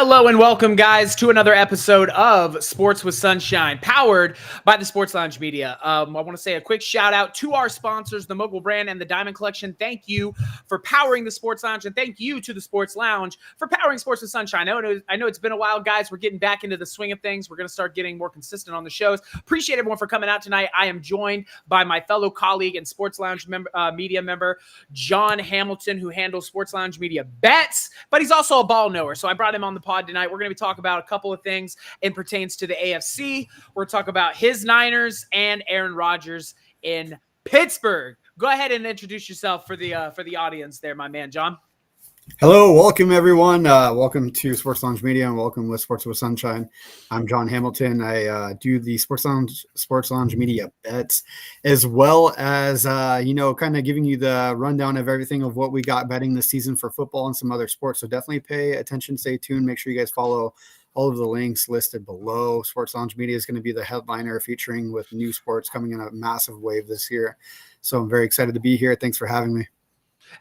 Hello and welcome, guys, to another episode of Sports with Sunshine, powered by the Sports Lounge Media. I want to say a quick shout out to our sponsors, the Mogul Brand and the Diamond Collection. Thank you for powering the Sports Lounge, and thank you to the Sports Lounge for powering Sports with Sunshine. I know it's been a while, guys. We're getting back into the swing of things. We're going to start getting more consistent on the shows. Appreciate everyone for coming out tonight. I am joined by my fellow colleague and Sports Lounge media member, John Hamilton, who handles Sports Lounge Media bets, but he's also a ball knower. So I brought him on the pod tonight. We're going to be talking about a couple of things in pertains to the AFC. We're going to talk about his Niners and Aaron Rodgers in Pittsburgh. Go ahead and introduce yourself for the audience there, my man, John. Hello, welcome everyone. Welcome to Sports Lounge Media and welcome with Sports with Sunshine. I'm John Hamilton. I do the Sports Lounge Media bets, as well as kind of giving you the rundown of everything of what we got betting this season for football and some other sports. So definitely pay attention, stay tuned. Make sure you guys follow all of the links listed below. Sports Lounge Media is going to be the headliner, featuring with new sports coming in a massive wave this year. So I'm very excited to be here. Thanks for having me.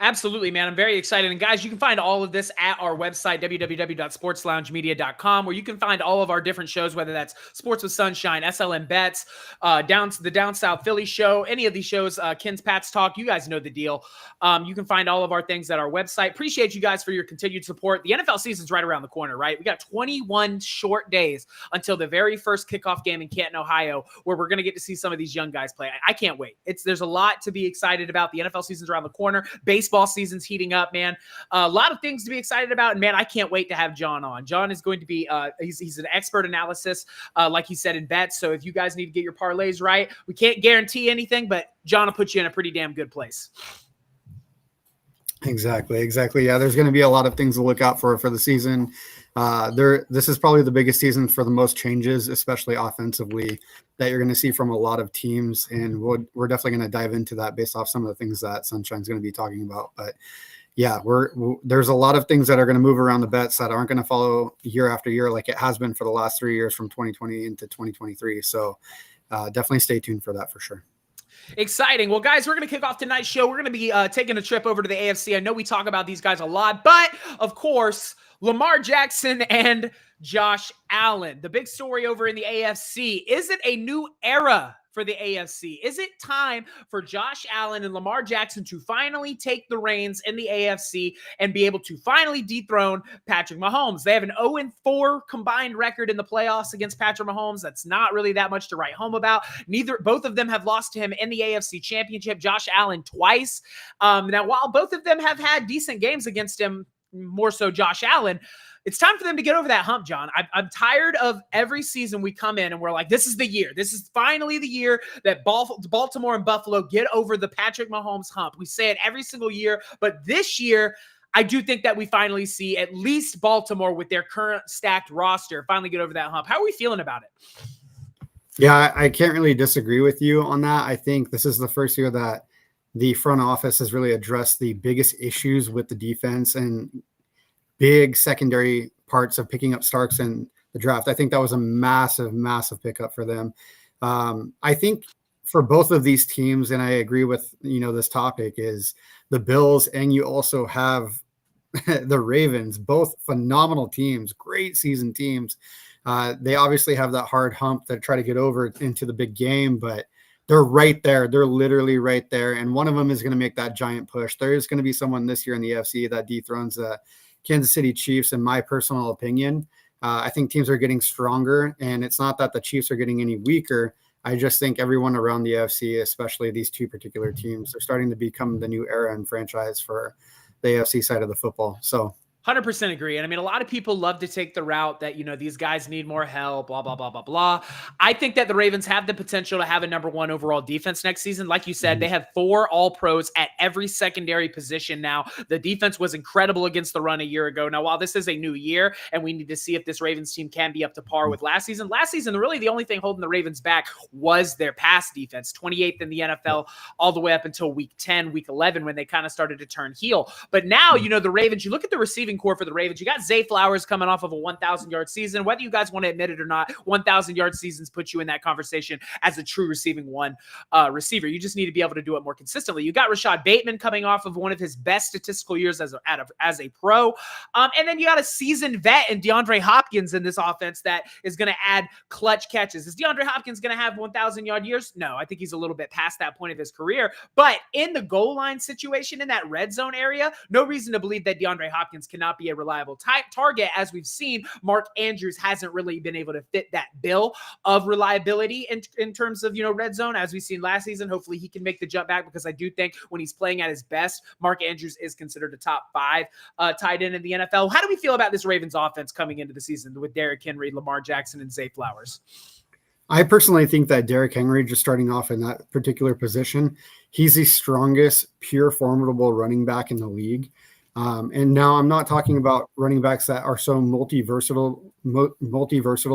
Absolutely, man. I'm very excited. And guys, you can find all of this at our website, www.sportsloungemedia.com, where you can find all of our different shows, whether that's Sports with Sunshine, SLM Bets, the Down South Philly Show, any of these shows, Ken's Pats Talk. You guys know the deal. You can find all of our things at our website. Appreciate you guys for your continued support. The NFL season's right around the corner, right? We got 21 short days until the very first kickoff game in Canton, Ohio, where we're going to get to see some of these young guys play. I can't wait. There's a lot to be excited about. The NFL season's around the corner. Baseball season's heating up, man. A lot of things to be excited about, and man, I can't wait to have John on. John is going to be he's an expert analysis, like he said, in bets. So if you guys need to get your parlays right, we can't guarantee anything, but John will put you in a pretty damn good place. Exactly. Yeah, there's going to be a lot of things to look out for the season. This is probably the biggest season for the most changes, especially offensively, that you're going to see from a lot of teams. And we're definitely going to dive into that based off some of the things that Sunshine's going to be talking about. But yeah, there's a lot of things that are going to move around the bets that aren't going to follow year after year like it has been for the last 3 years from 2020 into 2023. So definitely stay tuned for that for sure. Exciting. Well, guys, we're going to kick off tonight's show. We're going to be taking a trip over to the AFC. I know we talk about these guys a lot, but of course, Lamar Jackson and Josh Allen. The big story over in the AFC. Is it a new era for the AFC? Is it time for Josh Allen and Lamar Jackson to finally take the reins in the AFC and be able to finally dethrone Patrick Mahomes? They have an 0-4 combined record in the playoffs against Patrick Mahomes. That's not really that much to write home about. Both of them have lost to him in the AFC Championship. Josh Allen twice. Now, while both of them have had decent games against him, more so Josh Allen, it's time for them to get over that hump, John. I'm tired of every season we come in and we're like, this is the year. This is finally the year that Baltimore and Buffalo get over the Patrick Mahomes hump. We say it every single year, but this year, I do think that we finally see at least Baltimore with their current stacked roster finally get over that hump. How are we feeling about it? Yeah, I can't really disagree with you on that. I think this is the first year that the front office has really addressed the biggest issues with the defense and big secondary parts of picking up Starks in the draft. I think that was a massive, massive pickup for them. I think for both of these teams, and I agree with, this topic, is the Bills, and you also have the Ravens, both phenomenal teams, great season teams. They obviously have that hard hump to try to get over into the big game, but they're right there. They're literally right there. And one of them is going to make that giant push. There is going to be someone this year in the AFC that dethrones the Kansas City Chiefs, in my personal opinion. I think teams are getting stronger, and it's not that the Chiefs are getting any weaker. I just think everyone around the AFC, especially these two particular teams, are starting to become the new era and franchise for the AFC side of the football. So 100% agree. And I mean, a lot of people love to take the route that, these guys need more help, blah, blah, blah, blah, blah. I think that the Ravens have the potential to have a number one overall defense next season. Like you said, they have 4 all-pros at every secondary position now. The defense was incredible against the run a year ago. Now, while this is a new year and we need to see if this Ravens team can be up to par with last season, really the only thing holding the Ravens back was their pass defense, 28th in the NFL all the way up until week 10, week 11, when they kind of started to turn heel. But now, the Ravens, you look at the receiving core for the Ravens. You got Zay Flowers coming off of a 1,000-yard season. Whether you guys want to admit it or not, 1,000-yard seasons put you in that conversation as a true receiving receiver. You just need to be able to do it more consistently. You got Rashad Bateman coming off of one of his best statistical years as a pro. And then you got a seasoned vet in DeAndre Hopkins in this offense that is going to add clutch catches. Is DeAndre Hopkins going to have 1,000-yard years? No, I think he's a little bit past that point of his career. But in the goal line situation, in that red zone area, no reason to believe that DeAndre Hopkins cannot be a reliable target. As we've seen, Mark Andrews hasn't really been able to fit that bill of reliability in terms of, red zone, as we've seen last season. Hopefully he can make the jump back, because I do think when he's playing at his best, Mark Andrews is considered a top 5 tight end in the NFL. How do we feel about this Ravens offense coming into the season with Derrick Henry, Lamar Jackson, and Zay Flowers? I personally think that Derrick Henry, just starting off in that particular position, he's the strongest, pure, formidable running back in the league. And now I'm not talking about running backs that are so multi-versatile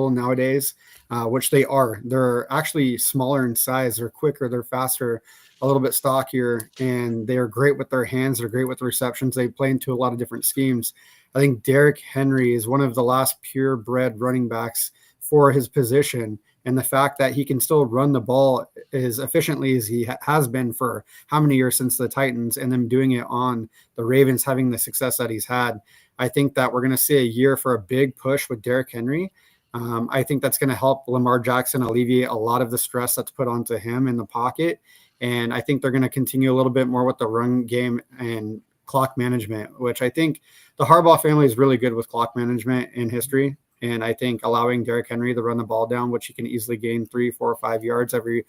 nowadays, which they are. They're actually smaller in size. They're quicker. They're faster, a little bit stockier, and they're great with their hands. They're great with receptions. They play into a lot of different schemes. I think Derrick Henry is one of the last purebred running backs for his position. And the fact that he can still run the ball as efficiently as he has been for how many years since the Titans, and then doing it on the Ravens, having the success that he's had, I think that we're going to see a year for a big push with Derrick Henry. I think that's going to help Lamar Jackson alleviate a lot of the stress that's put onto him in the pocket. And I think they're going to continue a little bit more with the run game and clock management, which I think the Harbaugh family is really good with clock management in history. And I think allowing Derrick Henry to run the ball down, which he can easily gain 3, 4, 5 yards every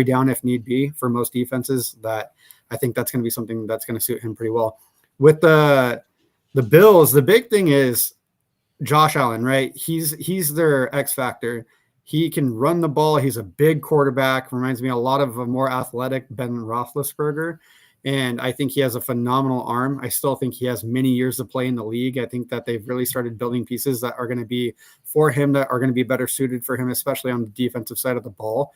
down if need be for most defenses, that I think that's going to be something that's going to suit him pretty well. With the Bills, the big thing is Josh Allen, right? He's their X factor. He can run the ball. He's a big quarterback. Reminds me a lot of a more athletic Ben Roethlisberger. And I think he has a phenomenal arm. I still think he has many years to play in the league. I think that they've really started building pieces that are going to be for him, that are going to be better suited for him, especially on the defensive side of the ball.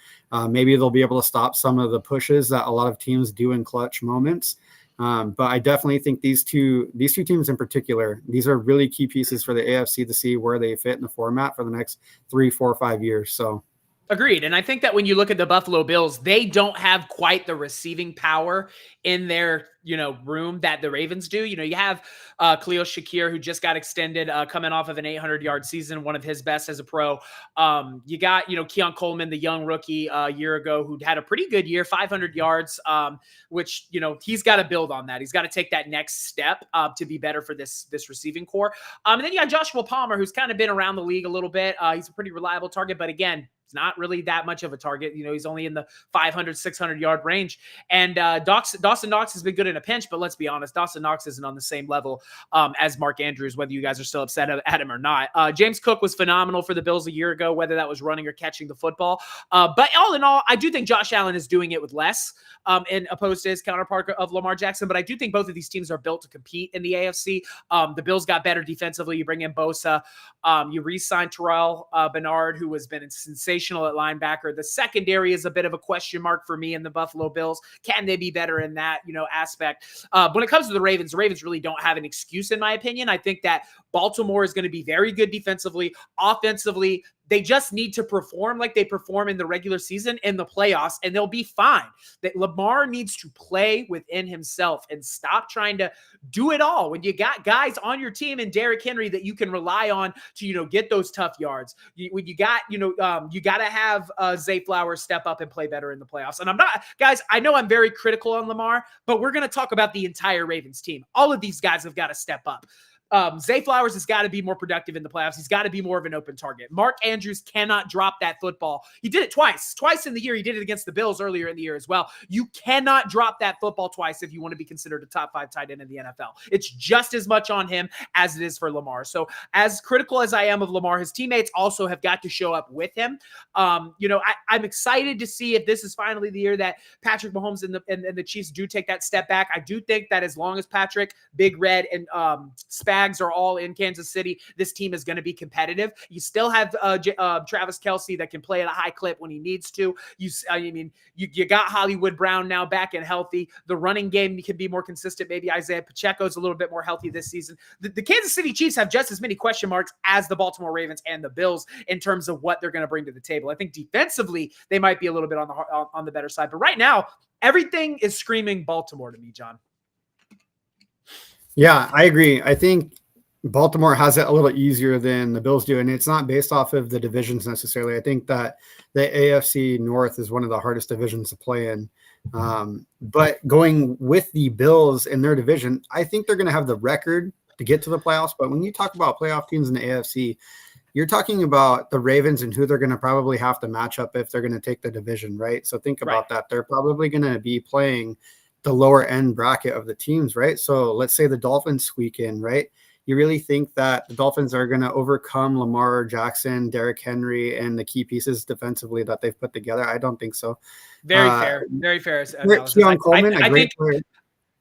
Maybe they'll be able to stop some of the pushes that a lot of teams do in clutch moments. But I definitely think these two teams in particular, these are really key pieces for the AFC to see where they fit in the format for the next 3, 4, 5 years. So. Agreed. And I think that when you look at the Buffalo Bills, they don't have quite the receiving power in their, room that the Ravens do. You have Khalil Shakir, who just got extended, coming off of an 800-yard season, one of his best as a pro. You got, Keon Coleman, the young rookie a year ago, who had a pretty good year, 500 yards, which, he's got to build on that. He's got to take that next step to be better for this receiving core. And then you got Joshua Palmer, who's kind of been around the league a little bit. He's a pretty reliable target, but again, it's not really that much of a target. He's only in the 500, 600-yard range. And Dawson Knox has been good in a pinch, but let's be honest, Dawson Knox isn't on the same level as Mark Andrews, whether you guys are still upset at him or not. James Cook was phenomenal for the Bills a year ago, whether that was running or catching the football. But all in all, I do think Josh Allen is doing it with less, in opposed to his counterpart of Lamar Jackson. But I do think both of these teams are built to compete in the AFC. The Bills got better defensively. You bring in Bosa. You re-sign Terrell Bernard, who has been sensational at linebacker. The secondary is a bit of a question mark for me in the Buffalo Bills. Can they be better in that, aspect? When it comes to the Ravens really don't have an excuse, in my opinion. I think that Baltimore is going to be very good defensively. Offensively, they just need to perform like they perform in the regular season in the playoffs, and they'll be fine. That Lamar needs to play within himself and stop trying to do it all when you got guys on your team and Derrick Henry that you can rely on to, get those tough yards. When you got, you got to have Zay Flowers step up and play better in the playoffs. And I know I'm very critical on Lamar, but we're going to talk about the entire Ravens team. All of these guys have got to step up. Zay Flowers has got to be more productive in the playoffs. He's got to be more of an open target. Mark Andrews cannot drop that football. He did it twice in the year. He did it against the Bills earlier in the year as well. You cannot drop that football twice if you want to be considered a top 5 tight end in the NFL. It's just as much on him as it is for Lamar. So as critical as I am of Lamar, his teammates also have got to show up with him. I'm excited to see if this is finally the year that Patrick Mahomes and the Chiefs do take that step back. I do think that as long as Patrick, Big Red, and bags are all in Kansas City, this team is going to be competitive. You still have Travis Kelce that can play at a high clip when he needs to. You got Hollywood Brown now back and healthy. The running game can be more consistent. Maybe Isaiah Pacheco's a little bit more healthy this season. The Kansas City Chiefs have just as many question marks as the Baltimore Ravens and the Bills in terms of what they're going to bring to the table. I think defensively, they might be a little bit on the better side. But right now, everything is screaming Baltimore to me, John. Yeah, I agree. I think Baltimore has it a little easier than the Bills do, and it's not based off of the divisions necessarily. I think that the AFC North is one of the hardest divisions to play in. But going with the Bills in their division, I think they're going to have the record to get to the playoffs. But when you talk about playoff teams in the AFC, you're talking about the Ravens and who they're going to probably have to match up if they're going to take the division, right? So think about that. They're probably going to be playing the lower end bracket of the teams, right? So let's say the Dolphins squeak in, right? You really think that the Dolphins are going to overcome Lamar Jackson, Derrick Henry, and the key pieces defensively that they've put together? I don't think so. Very fair. Very fair. Keon Coleman,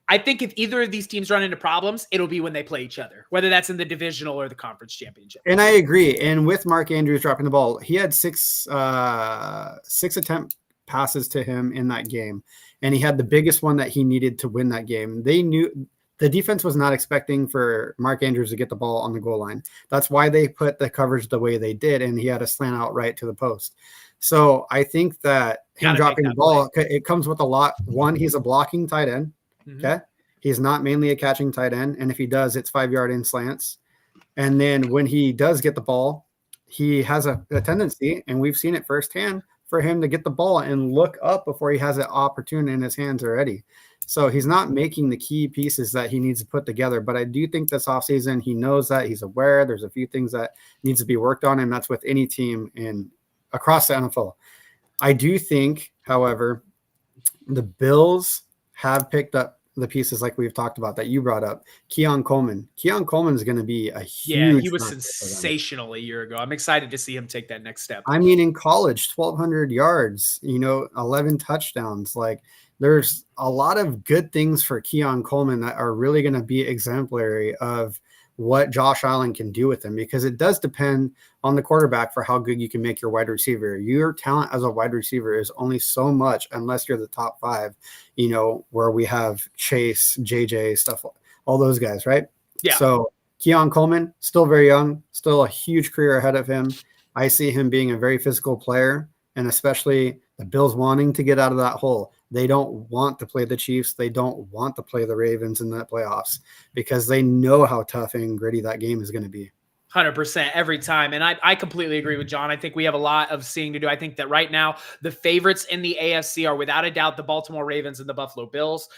I think if either of these teams run into problems, it'll be when they play each other, whether that's in the divisional or the conference championship. And I agree. And with Mark Andrews dropping the ball, he had six attempt passes to him in that game. And he had the biggest one that he needed to win that game. They knew the defense was not expecting for Mark Andrews to get the ball on the goal line. That's why they put the coverage the way they did. And he had a slant out right to the post. So I think that him dropping the ball, it comes with a lot. One, he's a blocking tight end. Okay. He's not mainly a catching tight end. And if he does, it's 5-yard in slants. And then when he does get the ball, he has a tendency, and we've seen it firsthand, for him to get the ball and look up before he has an opportunity in his hands already. So he's not making the key pieces that he needs to put together. But I do think this offseason, he knows that. He's aware there's a few things that needs to be worked on, and that's with any team across the NFL. I do think, however, the Bills have picked up the pieces like we've talked about that you brought up. Keon Coleman is going to be a huge. Yeah, he was sensational a year ago. I'm excited to see him take that next step. I mean, in college, 1,200 yards, 11 touchdowns. Like, there's a lot of good things for Keon Coleman that are really going to be exemplary of what Josh Allen can do with him, because it does depend on the quarterback for how good you can make your wide receiver. Your talent as a wide receiver is only so much unless you're the top 5, where we have Chase, JJ, stuff, all those guys, right? Yeah. So Keon Coleman, still very young, still a huge career ahead of him. I see him being a very physical player, and especially the Bills wanting to get out of that hole. They don't want to play the Chiefs. They don't want to play the Ravens in the playoffs because they know how tough and gritty that game is going to be. 100% every time. And I completely agree with John. I think we have a lot of seeing to do. I think that right now the favorites in the AFC are without a doubt the Baltimore Ravens and the Buffalo Bills.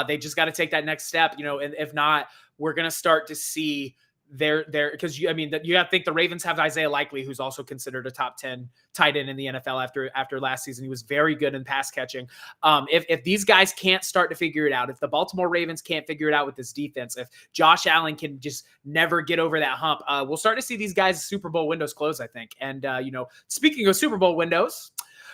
They just got to take that next step, and if not, we're going to start to see because you got to think the Ravens have Isaiah Likely, who's also considered a top 10 tight end in the NFL after last season. He was very good in pass catching. If these guys can't start to figure it out, if the Baltimore Ravens can't figure it out with this defense, if Josh Allen can just never get over that hump, we'll start to see these guys' Super Bowl windows close, I think. And, speaking of Super Bowl windows,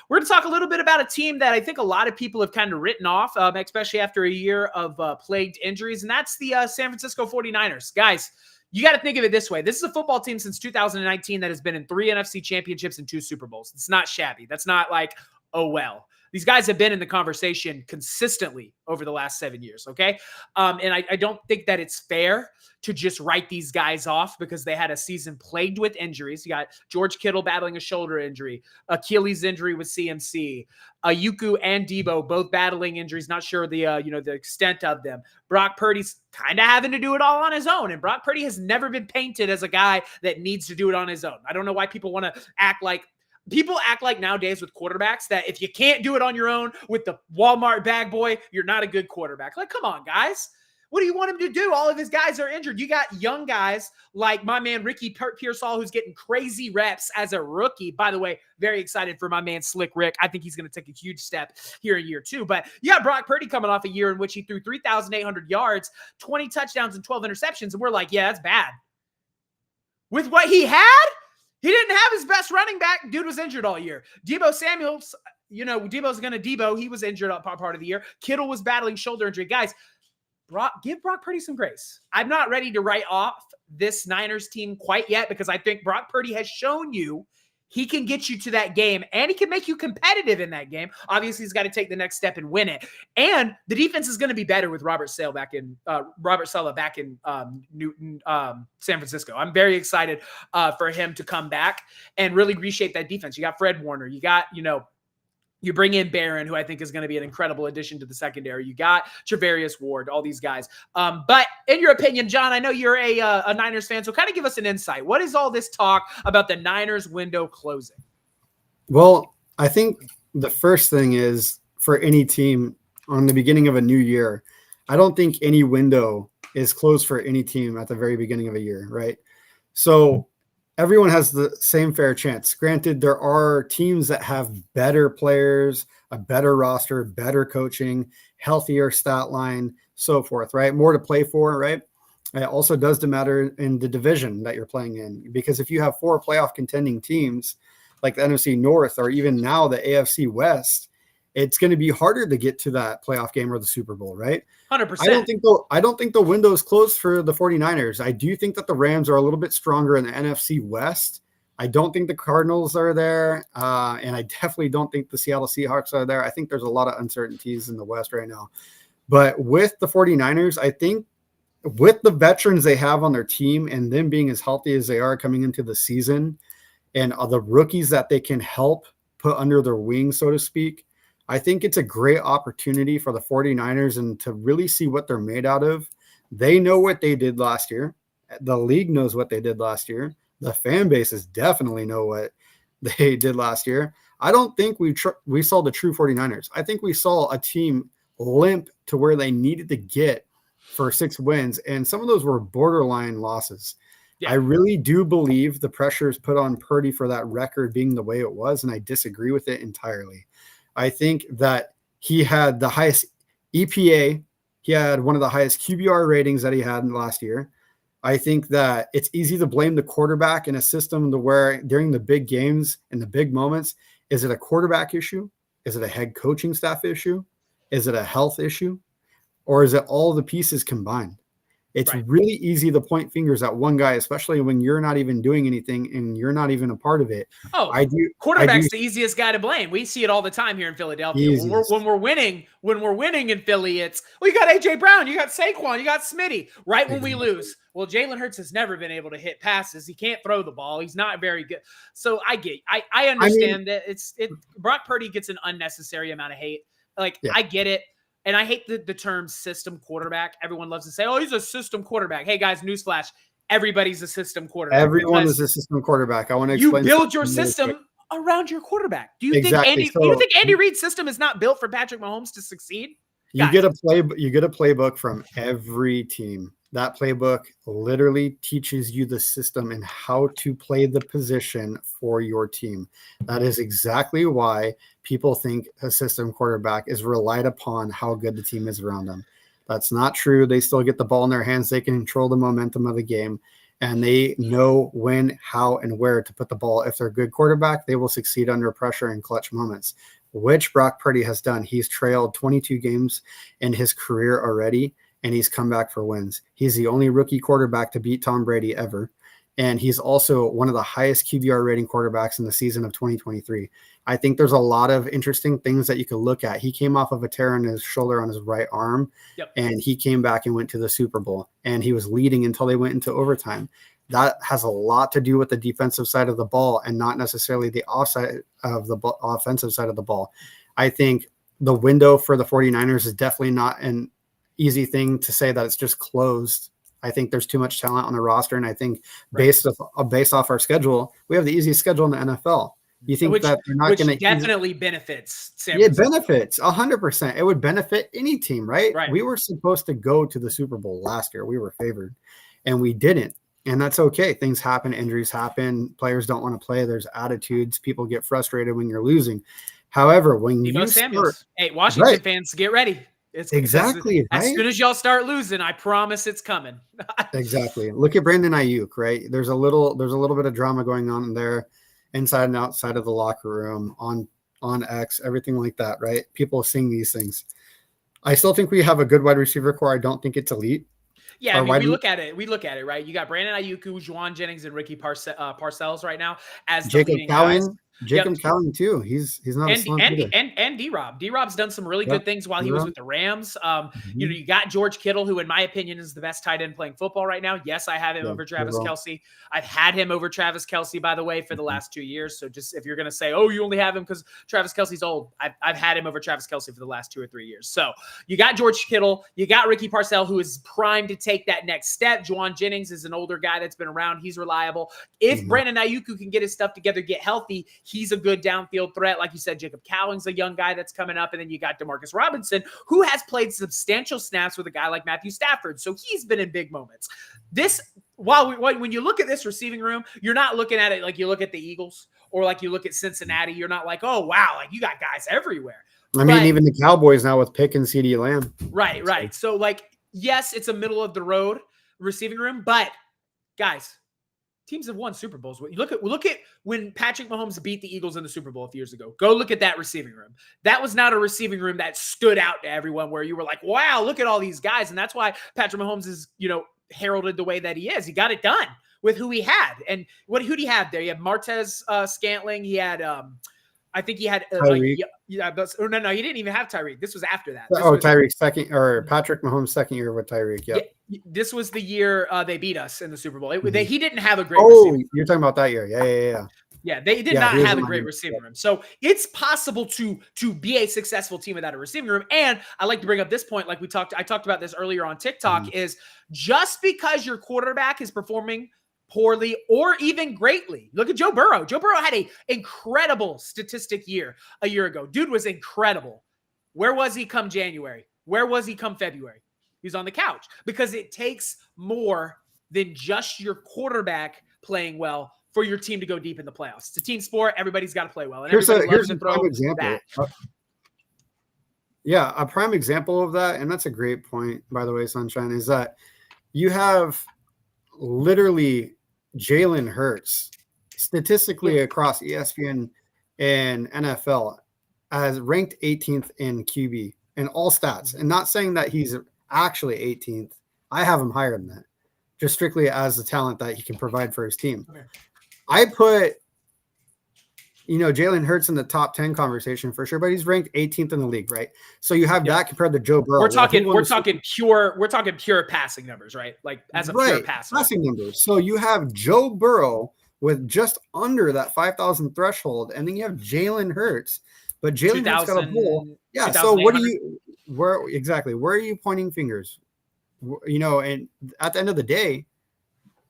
we're going to talk a little bit about a team that I think a lot of people have kind of written off, especially after a year of plagued injuries, and that's the San Francisco 49ers. Guys, you got to think of it this way. This is a football team since 2019 that has been in 3 NFC championships and 2 Super Bowls. It's not shabby. That's not like, oh, well. These guys have been in the conversation consistently over the last 7 years, okay? And I don't think that it's fair to just write these guys off because they had a season plagued with injuries. You got George Kittle battling a shoulder injury, Achilles injury with CMC, Ayuku and Debo both battling injuries. Not sure the extent of them. Brock Purdy's kind of having to do it all on his own, and Brock Purdy has never been painted as a guy that needs to do it on his own. I don't know why people want to act like nowadays with quarterbacks that if you can't do it on your own with the Walmart bag boy, you're not a good quarterback. Like, come on, guys. What do you want him to do? All of his guys are injured. You got young guys like my man Ricky Pearsall, who's getting crazy reps as a rookie. By the way, very excited for my man Slick Rick. I think he's going to take a huge step here in year 2. But yeah, Brock Purdy coming off a year in which he threw 3,800 yards, 20 touchdowns, and 12 interceptions. And we're like, yeah, that's bad. With what he had? He didn't have his best running back. Dude was injured all year. Debo Samuels, Debo's going to Debo. He was injured part of the year. Kittle was battling shoulder injury. Guys, give Brock Purdy some grace. I'm not ready to write off this Niners team quite yet because I think Brock Purdy has shown you he can get you to that game and he can make you competitive in that game. Obviously, he's got to take the next step and win it. And the defense is going to be better with Robert Saleh back in Newton, San Francisco. I'm very excited for him to come back and really reshape that defense. You got Fred Warner. You got, you bring in Barron, who I think is going to be an incredible addition to the secondary. You got Travarius Ward, all these guys. But in your opinion, John, I know you're a Niners fan, so kind of give us an insight. What is all this talk about the Niners window closing? Well, I think the first thing is for any team on the beginning of a new year, I don't think any window is closed for any team at the very beginning of a year, right? So everyone has the same fair chance. Granted, there are teams that have better players, a better roster, better coaching, healthier stat line, so forth, right? More to play for, right? It also does matter in the division that you're playing in, because if you have 4 playoff contending teams like the NFC North or even now the AFC West, it's going to be harder to get to that playoff game or the Super Bowl, right? 100%. I don't think the window is closed for the 49ers. I do think that the Rams are a little bit stronger in the NFC West. I don't think the Cardinals are there. And I definitely don't think the Seattle Seahawks are there. I think there's a lot of uncertainties in the West right now. But with the 49ers, I think with the veterans they have on their team and them being as healthy as they are coming into the season and the rookies that they can help put under their wings, so to speak, I think it's a great opportunity for the 49ers and to really see what they're made out of. They know what they did last year. The league knows what they did last year. The fan bases definitely know what they did last year. I don't think we saw the true 49ers. I think we saw a team limp to where they needed to get for 6 wins, and some of those were borderline losses. Yeah. I really do believe the pressure is put on Purdy for that record being the way it was, and I disagree with it entirely. I think that he had the highest EPA. He had one of the highest QBR ratings that he had in last year. I think that it's easy to blame the quarterback in a system to where during the big games and the big moments, is it a quarterback issue? Is it a head coaching staff issue? Is it a health issue? Or is it all the pieces combined? It's really easy to point fingers at one guy, especially when you're not even doing anything and you're not even a part of it. Quarterback's the easiest guy to blame. We see it all the time here in Philadelphia. When we're winning in Philly, it's, well, you got AJ Brown, you got Saquon, you got Smitty. Right when we lose, well, Jalen Hurts has never been able to hit passes. He can't throw the ball. He's not very good. So I understand that Brock Purdy gets an unnecessary amount of hate. I get it. And I hate the term system quarterback. Everyone loves to say, oh, he's a system quarterback. Hey, guys, newsflash. Everybody's a system quarterback. Everyone is a system quarterback. I want to explain. You build your system around your quarterback. Do you think Andy Reid's system is not built for Patrick Mahomes to succeed? You get a playbook from every team. That playbook literally teaches you the system and how to play the position for your team. That is exactly why people think a system quarterback is relied upon how good the team is around them. That's not true. They still get the ball in their hands. They can control the momentum of the game, and they know when, how, and where to put the ball. If they're a good quarterback, they will succeed under pressure in clutch moments, which Brock Purdy has done. He's trailed 22 games in his career already, and he's come back for wins. He's the only rookie quarterback to beat Tom Brady ever. And he's also one of the highest QBR rating quarterbacks in the season of 2023. I think there's a lot of interesting things that you could look at. He came off of a tear in his shoulder on his right arm, and he came back and went to the Super Bowl. And he was leading until they went into overtime. That has a lot to do with the defensive side of the ball and not necessarily the offensive side of the ball. I think the window for the 49ers is definitely not an easy thing to say that it's just closed. I think there's too much talent on the roster, and I think based off our schedule, we have the easiest schedule in the NFL. You think that they're not going to definitely benefits San Francisco. It benefits 100%. It would benefit any team, right? We were supposed to go to the Super Bowl last year. We were favored, and we didn't. And that's okay. Things happen. Injuries happen. Players don't want to play. There's attitudes. People get frustrated when you're losing. However, when hey, Washington fans, get ready. As soon as y'all start losing, I promise it's coming. Exactly. Look at Brandon Ayuk, right? There's a little bit of drama going on there, inside and outside of the locker room, on X, everything like that, right? People seeing these things. I still think we have a good wide receiver core. I don't think it's elite. Yeah, I mean, we look at it, right? You got Brandon Ayuk, Juwan Jennings, and Ricky Parcells right now as the leading guys. Jacob Cowan too. He's not a slump either. And D-Rob. D-Rob's done some really good things while he was with the Rams. Mm-hmm. You got George Kittle, who in my opinion is the best tight end playing football right now. Yes, I have him over Travis Kelce. I've had him over Travis Kelce, by the way, for the last 2 years. So just if you're going to say, oh, you only have him because Travis Kelce's old, I've had him over Travis Kelce for the last 2 or 3 years. So you got George Kittle. You got Ricky Parcell, who is primed to take that next step. Juwan Jennings is an older guy that's been around. He's reliable. If Brandon Ayuk can get his stuff together, get healthy, he's a good downfield threat. Like you said, Jacob Cowing's a young guy that's coming up. And then you got Demarcus Robinson, who has played substantial snaps with a guy like Matthew Stafford. So he's been in big moments. When you look at this receiving room, you're not looking at it like you look at the Eagles or like you look at Cincinnati. You're not like, oh, wow, like you got guys everywhere. Even the Cowboys now with Pick and CeeDee Lamb. Right. So, yes, it's a middle of the road receiving room, but guys, teams have won Super Bowls. Look at when Patrick Mahomes beat the Eagles in the Super Bowl a few years ago. Go look at that receiving room. That was not a receiving room that stood out to everyone where you were like, wow, look at all these guys. And that's why Patrick Mahomes is, heralded the way that he is. He got it done with who he had. And who did he have there? He had Martez Scantling. He had, I think he had, no, he didn't even have Tyreek. This was after that. Tyreek's second, or Patrick Mahomes' second year with Tyreek. Yeah. This was the year they beat us in the Super Bowl. He didn't have a great receiver. You're talking about that year. Yeah. Yeah, they did not have a great receiving room. So it's possible to be a successful team without a receiving room. And I like to bring up this point, like I talked about this earlier on TikTok, is just because your quarterback is performing poorly or even greatly. Look at Joe Burrow. Joe Burrow had an incredible statistic year a year ago. Dude was incredible. Where was he come January? Where was he come February? He was on the couch, because it takes more than just your quarterback playing well for your team to go deep in the playoffs. It's a team sport. Everybody's got to play well. And here's a prime example. A prime example of that, and that's a great point, by the way, Sunshine, is that you have literally Jalen Hurts statistically across ESPN and NFL as ranked 18th in QB in all stats. And not saying that he's actually 18th. I have him higher than that, just strictly as the talent that he can provide for his team. Okay. I put, Jalen Hurts in the top 10 conversation for sure, but he's ranked 18th in the league, right? So you have that compared to Joe Burrow. We're talking pure passing numbers, right? Like as a pure passing numbers. So you have Joe Burrow with just under that 5,000 threshold, and then you have Jalen Hurts, but Jalen Hurts got a bowl. Yeah. So where are you pointing fingers? And at the end of the day,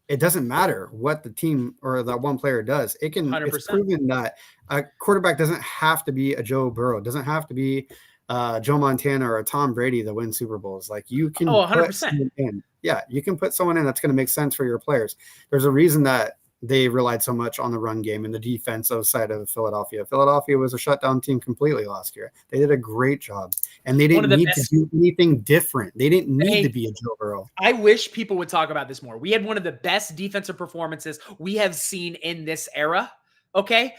it doesn't matter what the team or that one player does. It's proven that a quarterback doesn't have to be a Joe Burrow, doesn't have to be Joe Montana or a Tom Brady that wins Super Bowls. Like you can 100%. Put someone in. Yeah, you can put someone in that's going to make sense for your players. There's a reason that they relied so much on the run game and the defensive side of Philadelphia. Philadelphia was a shutdown team completely last year. They did a great job, and they didn't need to do anything different. They didn't need to be a Joe Burrow. I wish people would talk about this more. We had one of the best defensive performances we have seen in this era, okay?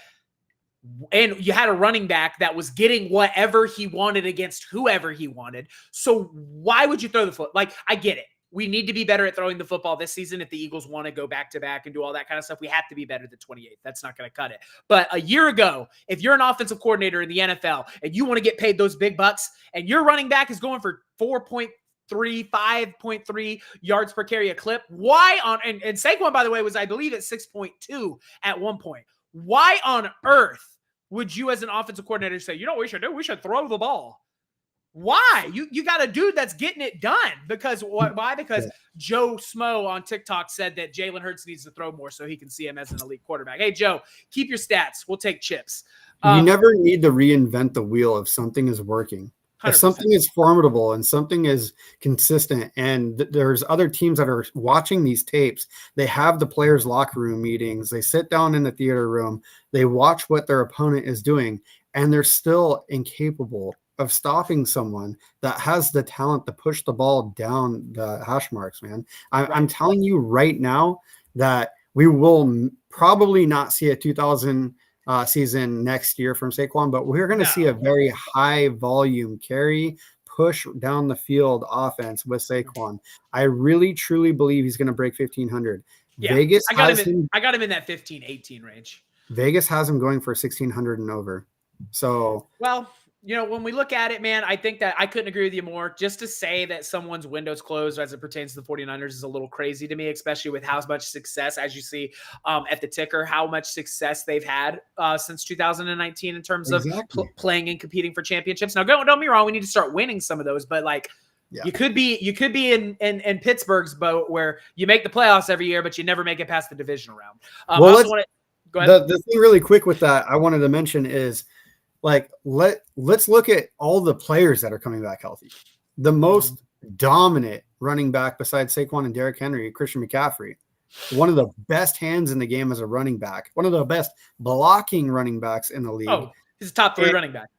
And you had a running back that was getting whatever he wanted against whoever he wanted. So why would you throw the foot? Like, I get it. We need to be better at throwing the football this season. If the Eagles want to go back-to-back and do all that kind of stuff, we have to be better than 28th. That's not going to cut it. But a year ago, if you're an offensive coordinator in the NFL and you want to get paid those big bucks and your running back is going for 4.3, 5.3 yards per carry a clip, why on – and Saquon, by the way, was, I believe, at 6.2 at one point. Why on earth would you as an offensive coordinator say, what we should do? We should throw the ball. Why? You got a dude that's getting it done. Because why? Because Joe Smo on TikTok said that Jalen Hurts needs to throw more so he can see him as an elite quarterback. Hey, Joe, keep your stats. We'll take chips. You never need to reinvent the wheel if something is working. 100%. If something is formidable and something is consistent, and there's other teams that are watching these tapes, they have the players' locker room meetings, they sit down in the theater room, they watch what their opponent is doing, and they're still incapable of stopping someone that has the talent to push the ball down the hash marks, man. I'm telling you right now that we will probably not see a 2000 season next year from Saquon, but we're going to see a very high volume carry, push down the field offense with Saquon. I really, truly believe he's going to break 1,500. Yeah, Vegas I got him in that 15, 18 range. Vegas has him going for 1,600 and over. So, well, when we look at it, man, I think that I couldn't agree with you more. Just to say that someone's window's closed as it pertains to the 49ers is a little crazy to me, especially with how much success, as you see at the ticker, how much success they've had since 2019 in terms of playing and competing for championships. Now, don't get me wrong, we need to start winning some of those, but like, yeah. You could be in Pittsburgh's boat where you make the playoffs every year, but you never make it past the divisional round. Well, go ahead. The thing really quick with that I wanted to mention is, like, let's look at all the players that are coming back healthy. The most dominant running back besides Saquon and Derrick Henry, Christian McCaffrey, one of the best hands in the game as a running back, one of the best blocking running backs in the league. Oh, he's a top 3 running back.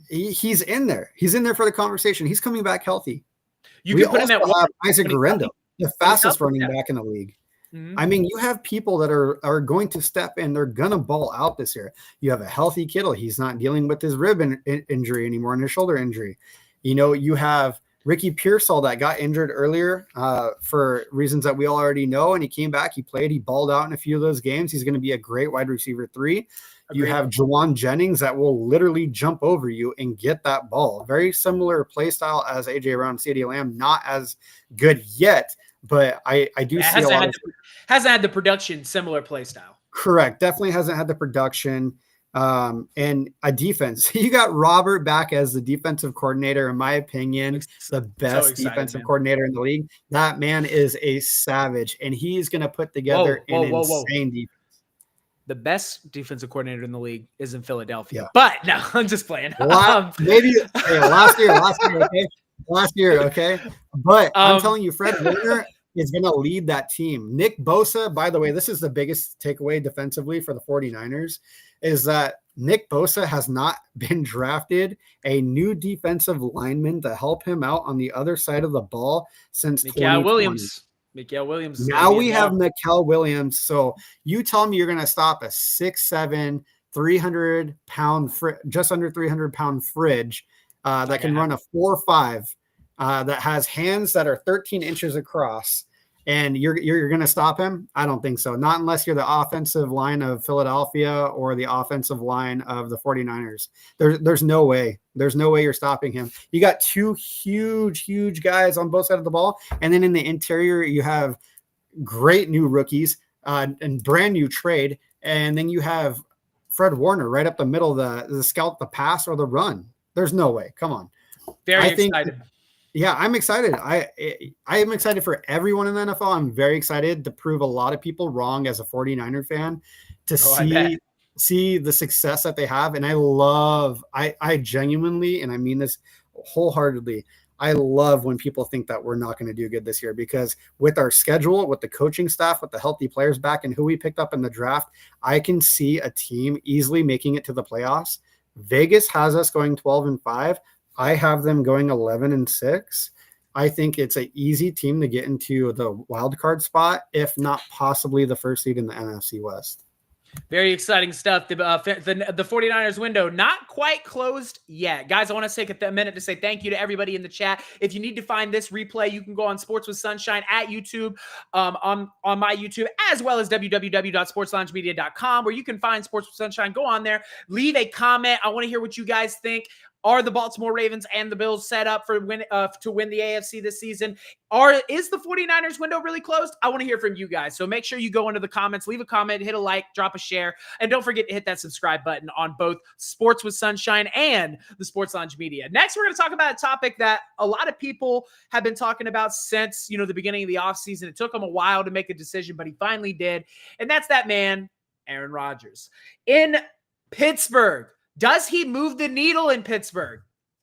He's in there. He's in there for the conversation. He's coming back healthy. You can put him at Isaac Guerrero, the fastest running back in the league. Mm-hmm. I mean, you have people that are going to step in. They're going to ball out this year. You have a healthy Kittle. He's not dealing with his rib injury anymore and his shoulder injury. You have Ricky Pearsall that got injured earlier for reasons that we all already know, and he came back. He played. He balled out in a few of those games. He's going to be a great wide receiver 3. You have Jawan Jennings that will literally jump over you and get that ball. Very similar play style as AJ Brown, CeeDee Lamb. Not as good yet, but I do see a lot hasn't had the production similar play style. Correct. Definitely hasn't had the production and a defense. You got Robert back as the defensive coordinator, in my opinion, the best defensive coordinator in the league. That man is a savage, and he's going to put together an insane defense. The best defensive coordinator in the league is in Philadelphia. Yeah. But no, I'm just playing. Maybe last year, okay. But I'm telling you, Fred Warner is going to lead that team. Nick Bosa, by the way, this is the biggest takeaway defensively for the 49ers, is that Nick Bosa has not been drafted a new defensive lineman to help him out on the other side of the ball since Mikael Williams. Now we have Mikael Williams. So you tell me you're going to stop a 6'7", 300-pound, just under 300-pound fridge that can run a 4.5 that has hands that are 13 inches across, and you're going to stop him? I don't think so. Not unless you're the offensive line of Philadelphia or the offensive line of the 49ers. There's no way. There's no way you're stopping him. You got 2 huge guys on both sides of the ball. And then in the interior, you have great new rookies and brand new trade. And then you have Fred Warner right up the middle, the scout, the pass, or the run. There's no way. Come on. Very excited. Yeah, I'm excited. I am excited for everyone in the NFL. I'm very excited to prove a lot of people wrong as a 49er fan to see the success that they have. And I genuinely, and I mean this wholeheartedly, I love when people think that we're not going to do good this year, because with our schedule, with the coaching staff, with the healthy players back, and who we picked up in the draft, I can see a team easily making it to the playoffs. Vegas has us going 12-5. I have them going 11-6. I think it's an easy team to get into the wild card spot, if not possibly the first seed in the NFC West. Very exciting stuff. The 49ers window not quite closed yet. Guys, I want to take a minute to say thank you to everybody in the chat. If you need to find this replay, you can go on Sports with Sunshine at YouTube, on my YouTube, as well as www.sportsloungemedia.com, where you can find Sports with Sunshine. Go on there. Leave a comment. I want to hear what you guys think. Are the Baltimore Ravens and the Bills set up for to win the AFC this season? Is the 49ers window really closed? I want to hear from you guys. So make sure you go into the comments, leave a comment, hit a like, drop a share, and don't forget to hit that subscribe button on both Sports with Sunshine and the Sports Lounge Media. Next, we're going to talk about a topic that a lot of people have been talking about since, the beginning of the offseason. It took him a while to make a decision, but he finally did. And that's that man, Aaron Rodgers. In Pittsburgh. Does he move the needle in Pittsburgh?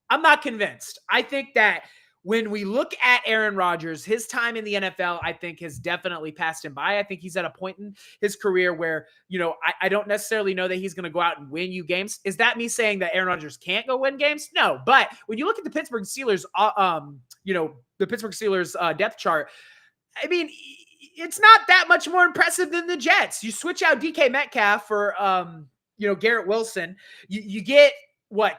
I'm not convinced. I think that when we look at Aaron Rodgers, his time in the NFL, I think, has definitely passed him by. I think he's at a point in his career where, I don't necessarily know that he's going to go out and win you games. Is that me saying that Aaron Rodgers can't go win games? No. But when you look at the Pittsburgh Steelers, depth chart, I mean, it's not that much more impressive than the Jets. You switch out DK Metcalf for, Garrett Wilson. You get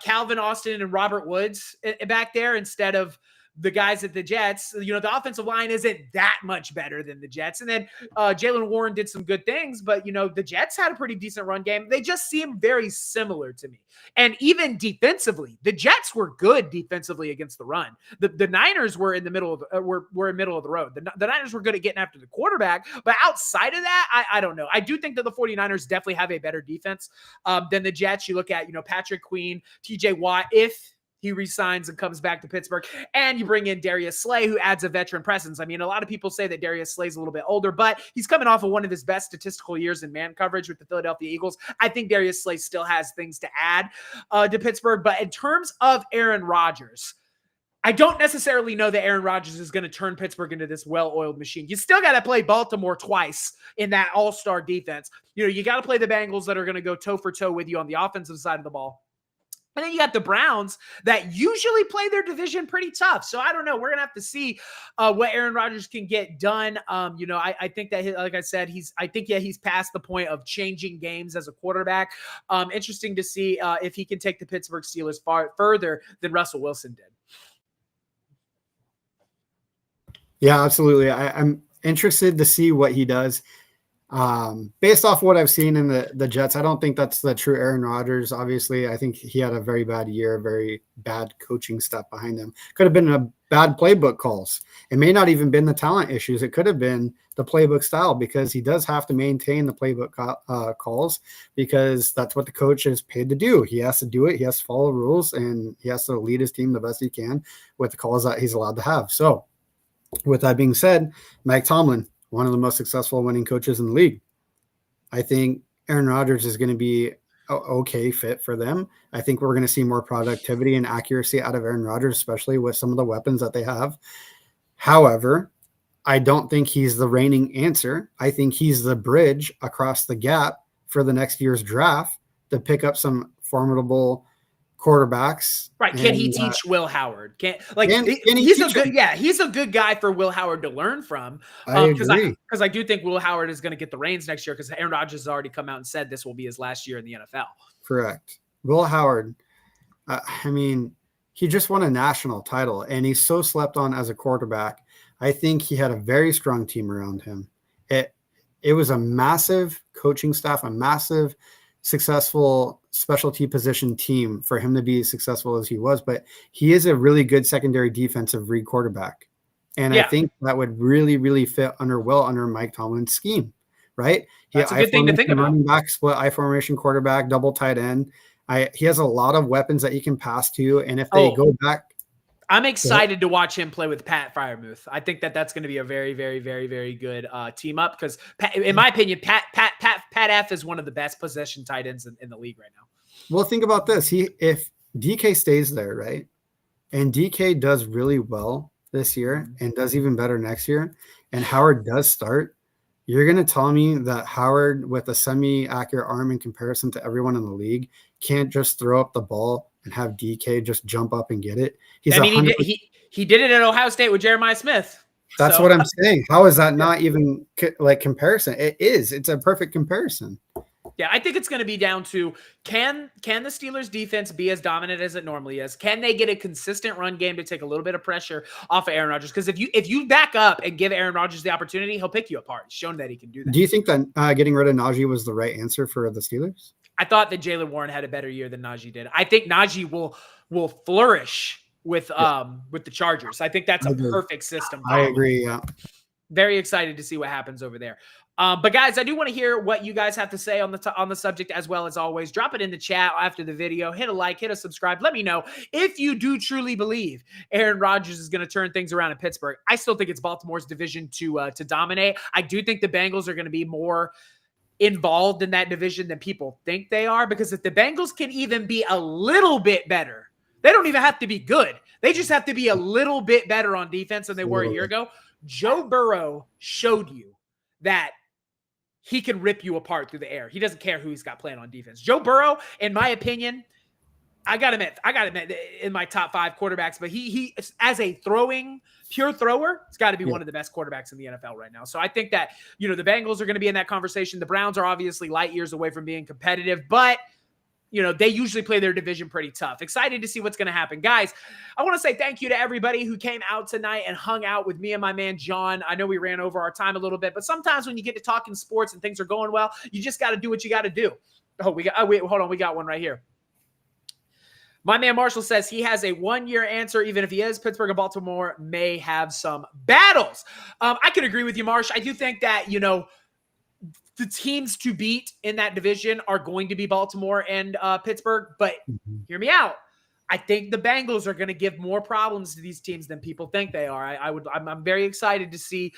Calvin Austin and Robert Woods back there instead of the guys at the Jets. The offensive line isn't that much better than the Jets. And then Jalen Warren did some good things, but, the Jets had a pretty decent run game. They just seem very similar to me. And even defensively, the Jets were good defensively against the run. The Niners were in the middle of were middle of the road. The Niners were good at getting after the quarterback, but outside of that, I don't know. I do think that the 49ers definitely have a better defense than the Jets. You look at, Patrick Queen, TJ Watt, if he resigns and comes back to Pittsburgh, and you bring in Darius Slay, who adds a veteran presence. I mean, a lot of people say that Darius Slay's a little bit older, but he's coming off of one of his best statistical years in man coverage with the Philadelphia Eagles. I think Darius Slay still has things to add to Pittsburgh. But in terms of Aaron Rodgers, I don't necessarily know that Aaron Rodgers is going to turn Pittsburgh into this well-oiled machine. You still got to play Baltimore twice in that all-star defense. You got to play the Bengals that are going to go toe-for-toe with you on the offensive side of the ball. And then you got the Browns that usually play their division pretty tough. So I don't know. We're going to have to see what Aaron Rodgers can get done. I think that, like I said, he's past the point of changing games as a quarterback. Interesting to see if he can take the Pittsburgh Steelers further than Russell Wilson did. Yeah, absolutely. I'm interested to see what he does. Based off what I've seen in the Jets, I don't think that's the true Aaron Rodgers. Obviously, I think he had a very bad year, very bad coaching stuff behind him. Could have been a bad playbook calls. It may not even been the talent issues. It could have been the playbook style, because he does have to maintain the playbook calls, because that's what the coach is paid to do. He has to do it. He has to follow rules, and he has to lead his team the best he can with the calls that he's allowed to have. So with that being said, Mike Tomlin, one of the most successful winning coaches in the league. I think Aaron Rodgers is going to be an okay fit for them. I think we're going to see more productivity and accuracy out of Aaron Rodgers, especially with some of the weapons that they have. However, I don't think he's the reigning answer. I think he's the bridge across the gap for the next year's draft to pick up some formidable quarterbacks. Right. Can he teach Will Howard? He's a good guy for Will Howard to learn from. I agree. Because I do think Will Howard is going to get the reins next year, because Aaron Rodgers has already come out and said this will be his last year in the NFL. Correct. Will Howard, he just won a national title, and he's so slept on as a quarterback. I think he had a very strong team around him. It was a massive coaching staff, a massive successful specialty position team for him to be as successful as he was, but he is a really good secondary defensive read quarterback. And I think that would really, really fit under Mike Tomlin's scheme, right? That's a good thing to think about. Running back, split I formation quarterback, double tight end. He has a lot of weapons that he can pass to. And if they go back, I'm excited to watch him play with Pat Freiermuth. I think that's going to be a very, very, very, very good team up, because, in my opinion, Pat F is one of the best possession tight ends in the league right now. Well, think about this. If DK stays there, right, and DK does really well this year and does even better next year, and Howard does start, you're going to tell me that Howard, with a semi-accurate arm in comparison to everyone in the league, can't just throw up the ball and have DK just jump up and get it? He did it at Ohio State with Jeremiah Smith. That's what I'm saying. How is that not even like comparison? It is. It's a perfect comparison. Yeah, I think it's going to be down to can the Steelers defense be as dominant as it normally is? Can they get a consistent run game to take a little bit of pressure off of Aaron Rodgers? Because if you back up and give Aaron Rodgers the opportunity, he'll pick you apart. He's shown that he can do that. Do you think that getting rid of Najee was the right answer for the Steelers? I thought that Jalen Warren had a better year than Najee did. I think Najee will flourish with the Chargers. I think that's a perfect system. I agree. Yeah. Very excited to see what happens over there. But guys, I do want to hear what you guys have to say on the subject, as well as always. Drop it in the chat after the video. Hit a like, hit a subscribe. Let me know if you do truly believe Aaron Rodgers is going to turn things around in Pittsburgh. I still think it's Baltimore's division to dominate. I do think the Bengals are going to be more involved in that division than people think they are, because if the Bengals can even be a little bit better, they don't even have to be good. They just have to be a little bit better on defense than they were a year ago. Joe Burrow showed you that he can rip you apart through the air. He doesn't care who he's got playing on defense. Joe Burrow, in my opinion, I got him in my top 5 quarterbacks, but he as a pure thrower, it's got to be one of the best quarterbacks in the NFL right now. So I think that, the Bengals are going to be in that conversation. The Browns are obviously light years away from being competitive, but they usually play their division pretty tough. Excited to see what's going to happen. Guys, I want to say thank you to everybody who came out tonight and hung out with me and my man, John. I know we ran over our time a little bit, but sometimes when you get to talking sports and things are going well, you just got to do what you got to do. Wait, hold on. We got one right here. My man Marshall says he has a 1-year answer. Even if he is, Pittsburgh and Baltimore may have some battles. I can agree with you, Marsh. I do think that, the teams to beat in that division are going to be Baltimore and Pittsburgh, but hear me out. I think the Bengals are going to give more problems to these teams than people think they are. I'm very excited to see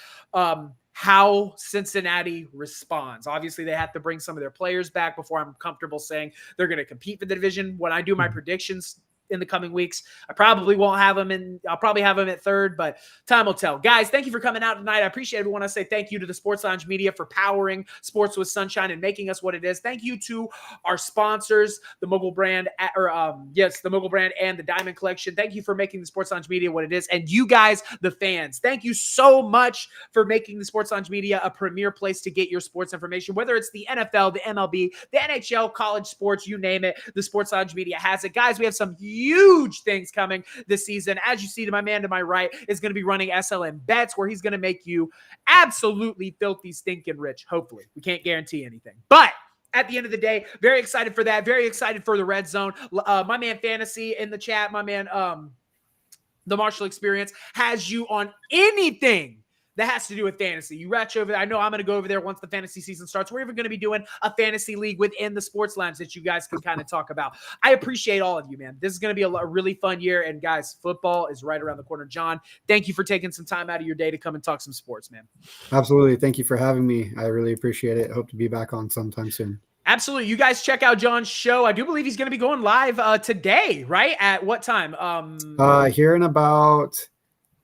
how Cincinnati responds. Obviously, they have to bring some of their players back before I'm comfortable saying they're going to compete for the division. When I do my predictions in the coming weeks, I probably won't have them in. I'll probably have them at third, but time will tell. Guys, thank you for coming out tonight. I appreciate everyone. I say thank you to the Sports Lounge Media for powering Sports with Sunshine and making us what it is. Thank you to our sponsors, the Mogul Brand, the Mogul Brand and the Diamond Collection. Thank you for making the Sports Lounge Media what it is. And you guys, the fans, thank you so much for making the Sports Lounge Media a premier place to get your sports information, whether it's the NFL, the MLB, the NHL, college sports, you name it, the Sports Lounge Media has it. Guys, we have some huge things coming this season. As you see, my man to my right is going to be running SLM Bets, where he's going to make you absolutely filthy stinking rich. Hopefully, we can't guarantee anything, but at the end of the day, very excited for that. Very excited for the Red Zone. My man Fantasy in the chat, my man the Marshall Experience has you on anything that has to do with fantasy. You ratch over there. I know I'm going to go over there once the fantasy season starts. We're even going to be doing a fantasy league within the Sports Lounge that you guys can kind of talk about. I appreciate all of you, man. This is going to be a really fun year. And guys, football is right around the corner. John, thank you for taking some time out of your day to come and talk some sports, man. Absolutely. Thank you for having me. I really appreciate it. Hope to be back on sometime soon. Absolutely. You guys check out John's show. I do believe he's going to be going live today, right? At what time? Here in about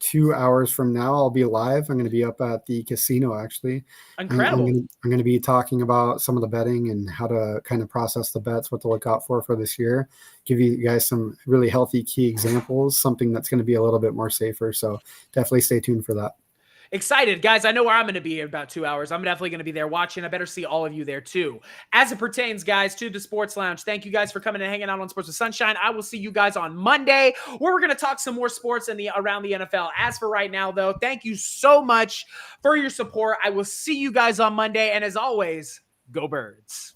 2 hours from now, I'll be live. I'm going to be up at the casino, actually. Incredible. I'm going to be talking about some of the betting and how to kind of process the bets, what to look out for this year, give you guys some really healthy key examples, something that's going to be a little bit more safer. So definitely stay tuned for that. Excited, guys. I know where I'm going to be in about 2 hours. I'm definitely going to be there watching. I better see all of you there too. As it pertains, guys, to the Sports Lounge, thank you guys for coming and hanging out on Sports with Sunshine. I will see you guys on Monday, where we're going to talk some more sports around the NFL. As for right now, though, thank you so much for your support. I will see you guys on Monday. And as always, go Birds.